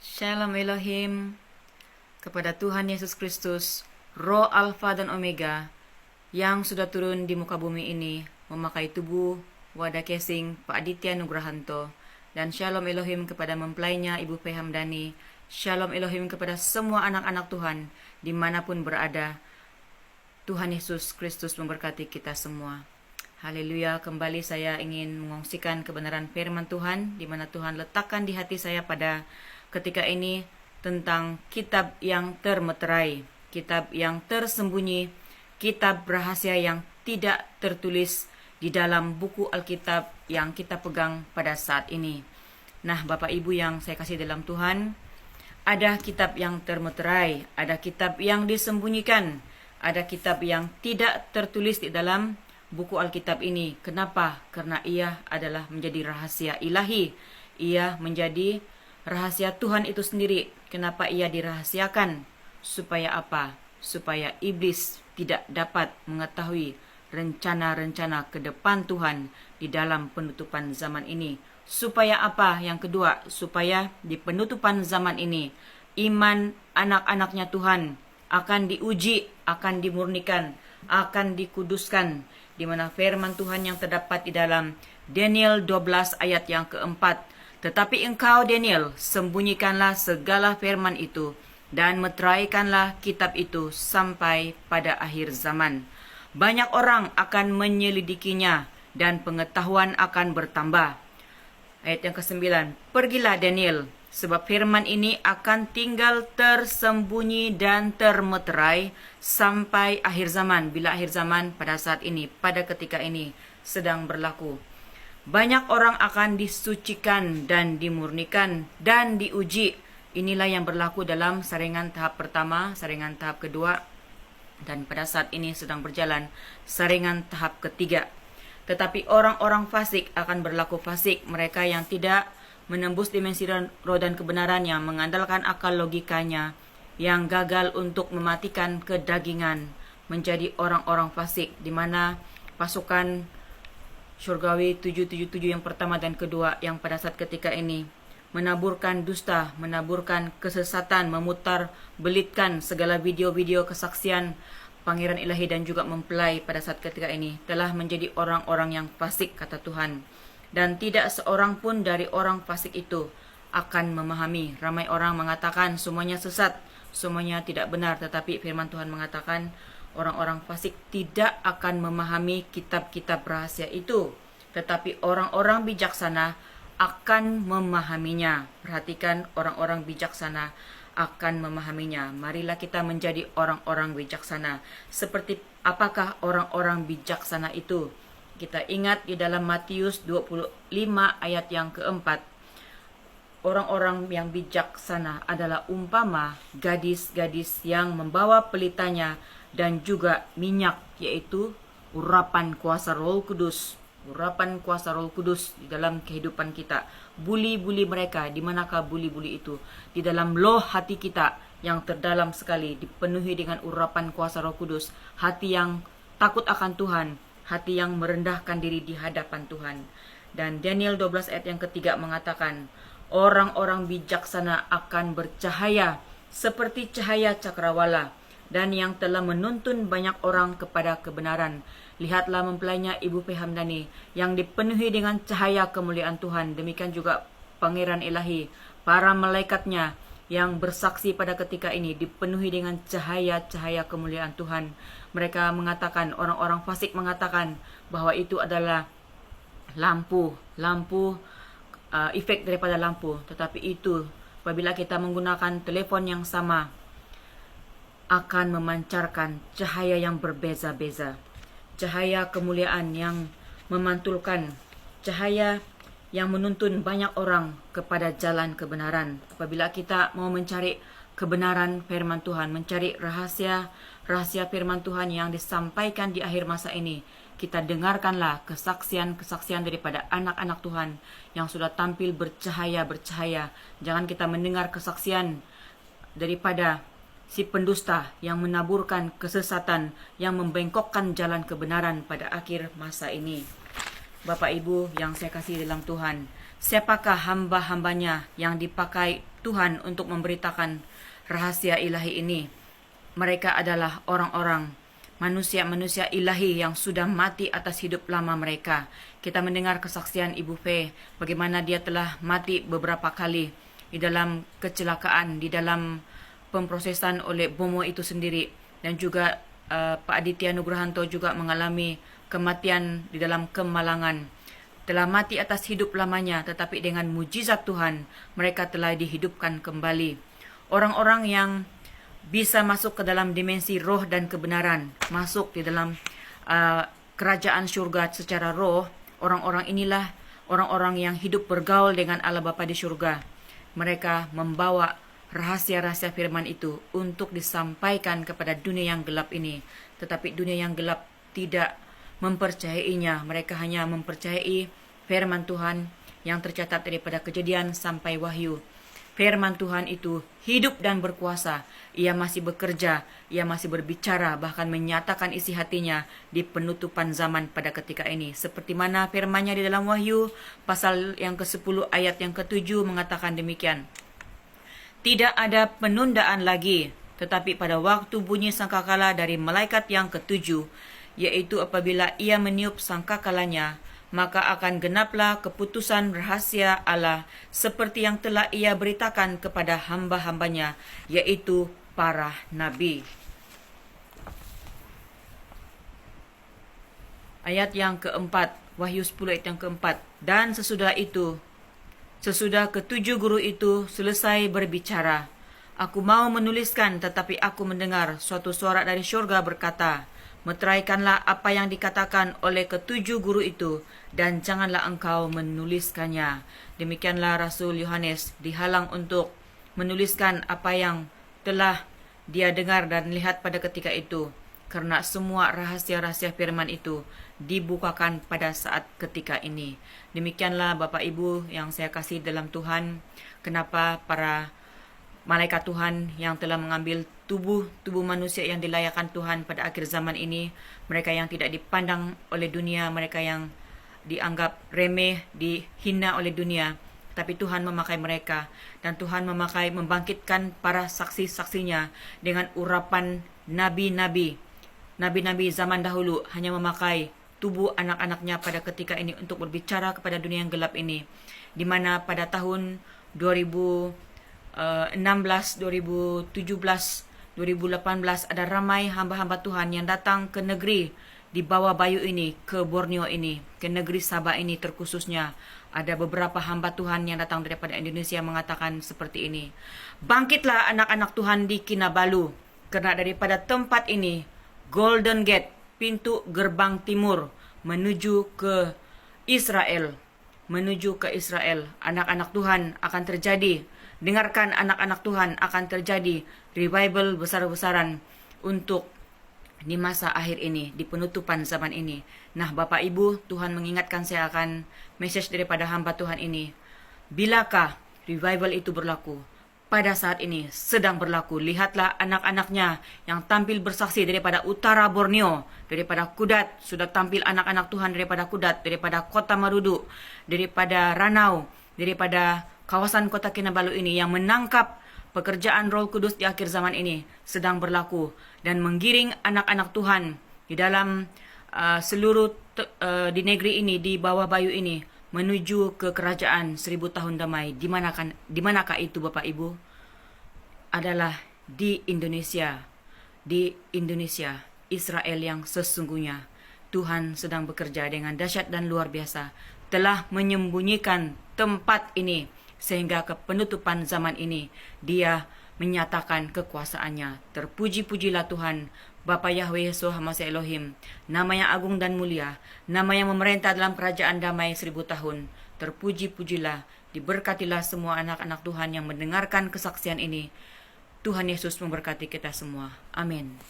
Shalom Elohim kepada Tuhan Yesus Kristus, Roh Alfa dan Omega yang sudah turun di muka bumi ini memakai tubuh wadah casing Pak Aditya Nugrahanto, dan Shalom Elohim kepada mempelainya Ibu P. Hamdani. Shalom Elohim kepada semua anak-anak Tuhan dimanapun berada. Tuhan Yesus Kristus memberkati kita semua. Haleluya. Kembali saya ingin mengongsikan kebenaran firman Tuhan, di mana Tuhan letakkan di hati saya pada ketika ini tentang kitab yang termeterai, kitab yang tersembunyi, kitab rahasia yang tidak tertulis di dalam buku Alkitab yang kita pegang pada saat ini. Nah, Bapak Ibu yang saya kasih dalam Tuhan, ada kitab yang termeterai, ada kitab yang disembunyikan, ada kitab yang tidak tertulis di dalam buku Alkitab ini. Kenapa? Karena ia adalah menjadi rahasia ilahi. Ia menjadi rahasia Tuhan itu sendiri. Kenapa ia dirahasiakan? Supaya apa? Supaya iblis tidak dapat mengetahui rencana-rencana ke depan Tuhan di dalam penutupan zaman ini. Supaya apa? Yang kedua, supaya di penutupan zaman ini iman anak-anaknya Tuhan akan diuji, akan dimurnikan, akan dikuduskan, di mana firman Tuhan yang terdapat di dalam Daniel 12 ayat yang keempat. Tetapi engkau Daniel, sembunyikanlah segala firman itu dan meteraikanlah kitab itu sampai pada akhir zaman. Banyak orang akan menyelidikinya dan pengetahuan akan bertambah. Ayat yang ke-9, pergilah Daniel, sebab firman ini akan tinggal tersembunyi dan termeterai sampai akhir zaman. Bila akhir zaman? Pada saat ini, pada ketika ini sedang berlaku. Banyak orang akan disucikan dan dimurnikan dan diuji. Inilah yang berlaku dalam saringan tahap pertama, saringan tahap kedua, dan pada saat ini sedang berjalan saringan tahap ketiga. Tetapi orang-orang fasik akan berlaku fasik, mereka yang tidak menembus dimensi roh dan kebenaran, yang mengandalkan akal logikanya, yang gagal untuk mematikan kedagingan, menjadi orang-orang fasik, di mana pasukan Surgawi 777 yang pertama dan kedua yang pada saat ketika ini menaburkan dusta, menaburkan kesesatan, memutar belitkan segala video-video kesaksian Pangeran Ilahi dan juga mempelai pada saat ketika ini telah menjadi orang-orang yang fasik, kata Tuhan. Dan tidak seorang pun dari orang fasik itu akan memahami. Ramai orang mengatakan semuanya sesat, semuanya tidak benar, tetapi firman Tuhan mengatakan orang-orang fasik tidak akan memahami kitab-kitab rahasia itu, tetapi orang-orang bijaksana akan memahaminya. Perhatikan, orang-orang bijaksana akan memahaminya. Marilah kita menjadi orang-orang bijaksana. Seperti apakah orang-orang bijaksana itu? Kita ingat di dalam Matius 25 ayat yang keempat, orang-orang yang bijaksana adalah umpama gadis-gadis yang membawa pelitanya dan juga minyak, yaitu urapan kuasa Roh Kudus. Urapan kuasa Roh Kudus di dalam kehidupan kita. Buli-buli mereka, di manakah buli-buli itu? Di dalam loh hati kita yang terdalam sekali, dipenuhi dengan urapan kuasa Roh Kudus. Hati yang takut akan Tuhan, hati yang merendahkan diri di hadapan Tuhan. Dan Daniel 12 ayat yang ketiga mengatakan, orang-orang bijaksana akan bercahaya seperti cahaya cakrawala, dan yang telah menuntun banyak orang kepada kebenaran. Lihatlah mempelainya Ibu P. Hamdani yang dipenuhi dengan cahaya kemuliaan Tuhan. Demikian juga Pangeran Ilahi, para malaikatnya yang bersaksi pada ketika ini dipenuhi dengan cahaya-cahaya kemuliaan Tuhan. Mereka mengatakan, orang-orang fasik mengatakan bahwa itu adalah lampu, efek daripada lampu. Tetapi itu apabila kita menggunakan telepon yang sama, akan memancarkan cahaya yang berbeza-beza. Cahaya kemuliaan yang memantulkan, cahaya yang menuntun banyak orang kepada jalan kebenaran. Apabila kita mau mencari kebenaran firman Tuhan, mencari rahasia firman Tuhan yang disampaikan di akhir masa ini, kita dengarkanlah kesaksian-kesaksian daripada anak-anak Tuhan yang sudah tampil bercahaya. Jangan kita mendengar kesaksian daripada si pendusta yang menaburkan kesesatan, yang membengkokkan jalan kebenaran pada akhir masa ini. Bapak Ibu yang saya kasih dalam Tuhan, siapakah hamba-hambanya yang dipakai Tuhan untuk memberitakan rahasia ilahi ini. Mereka adalah orang-orang manusia-manusia ilahi yang sudah mati atas hidup lama mereka. Kita mendengar kesaksian Ibu Fe, bagaimana dia telah mati beberapa kali di dalam kecelakaan, di dalam pemprosesan oleh bomo itu sendiri. Dan juga Pak Aditya Nugrahanto juga mengalami kematian di dalam kemalangan. Telah mati atas hidup lamanya, tetapi dengan mujizat Tuhan, mereka telah dihidupkan kembali. Orang-orang yang bisa masuk ke dalam dimensi roh dan kebenaran, masuk di dalam kerajaan surga secara roh, orang-orang inilah orang-orang yang hidup bergaul dengan Allah Bapa di surga. Mereka membawa rahasia-rahasia firman itu untuk disampaikan kepada dunia yang gelap ini. Tetapi dunia yang gelap tidak mempercayainya. Mereka hanya mempercayai firman Tuhan yang tercatat daripada Kejadian sampai Wahyu. Firman Tuhan itu hidup dan berkuasa. Ia masih bekerja, ia masih berbicara, bahkan menyatakan isi hatinya di penutupan zaman pada ketika ini. Seperti mana firman-Nya di dalam Wahyu, pasal yang ke-10 ayat yang ke-7 mengatakan demikian. Tidak ada penundaan lagi, tetapi pada waktu bunyi sangkakala dari malaikat yang ke-7, yaitu apabila ia meniup sangkakalanya, maka akan genaplah keputusan rahasia Allah seperti yang telah ia beritakan kepada hamba-hambanya, yaitu para nabi. Ayat yang keempat, Wahyu 10 ayat yang keempat. Dan sesudah ke-7 guru itu selesai berbicara, aku mau menuliskan, tetapi aku mendengar suatu suara dari syurga berkata, meteraikanlah apa yang dikatakan oleh ke-7 guru itu, dan janganlah engkau menuliskannya. Demikianlah Rasul Yohanes dihalang untuk menuliskan apa yang telah dia dengar dan lihat pada ketika itu, karena semua rahasia-rahasia firman itu dibukakan pada saat ketika ini. Demikianlah Bapak Ibu yang saya kasih dalam Tuhan, kenapa para malaikat Tuhan yang telah mengambil tubuh manusia yang dilayakkan Tuhan pada akhir zaman ini, mereka yang tidak dipandang oleh dunia, mereka yang dianggap remeh, dihina oleh dunia, tapi Tuhan memakai mereka, dan Tuhan membangkitkan para saksi-saksinya dengan urapan nabi-nabi zaman dahulu, hanya memakai tubuh anak-anaknya pada ketika ini untuk berbicara kepada dunia yang gelap ini, di mana pada tahun 2016, 2017, 2018 ada ramai hamba-hamba Tuhan yang datang ke negeri di bawah bayu ini, ke Borneo ini, ke negeri Sabah ini terkhususnya. Ada beberapa hamba Tuhan yang datang daripada Indonesia mengatakan seperti ini. Bangkitlah anak-anak Tuhan di Kinabalu, karena daripada tempat ini, Golden Gate, pintu gerbang timur menuju ke Israel. Anak-anak Tuhan akan terjadi. Dengarkan anak-anak Tuhan, akan terjadi revival besar-besaran untuk di masa akhir ini, di penutupan zaman ini. Nah, Bapak Ibu, Tuhan mengingatkan saya akan message daripada hamba Tuhan ini. Bilakah revival itu berlaku? Pada saat ini sedang berlaku. Lihatlah anak-anaknya yang tampil bersaksi daripada utara Borneo, daripada Kudat, sudah tampil anak-anak Tuhan daripada Kudat, daripada Kota Marudu, daripada Ranau, daripada kawasan Kota Kinabalu ini yang menangkap pekerjaan Roh Kudus di akhir zaman ini sedang berlaku dan menggiring anak-anak Tuhan di dalam seluruh di negeri ini, di bawah bayu ini, menuju ke kerajaan 1000 tahun damai. Di manakah itu Bapak Ibu? Adalah di Indonesia. Di Indonesia, Israel yang sesungguhnya. Tuhan sedang bekerja dengan dahsyat dan luar biasa, telah menyembunyikan tempat ini sehingga ke penutupan zaman ini Dia menyatakan kekuasaannya. Terpuji-pujilah Tuhan, Bapa Yahweh Yesus Hamasi Elohim, nama yang agung dan mulia, nama yang memerintah dalam kerajaan damai 1000 tahun. Terpuji-pujilah, diberkatilah semua anak-anak Tuhan yang mendengarkan kesaksian ini. Tuhan Yesus memberkati kita semua. Amin.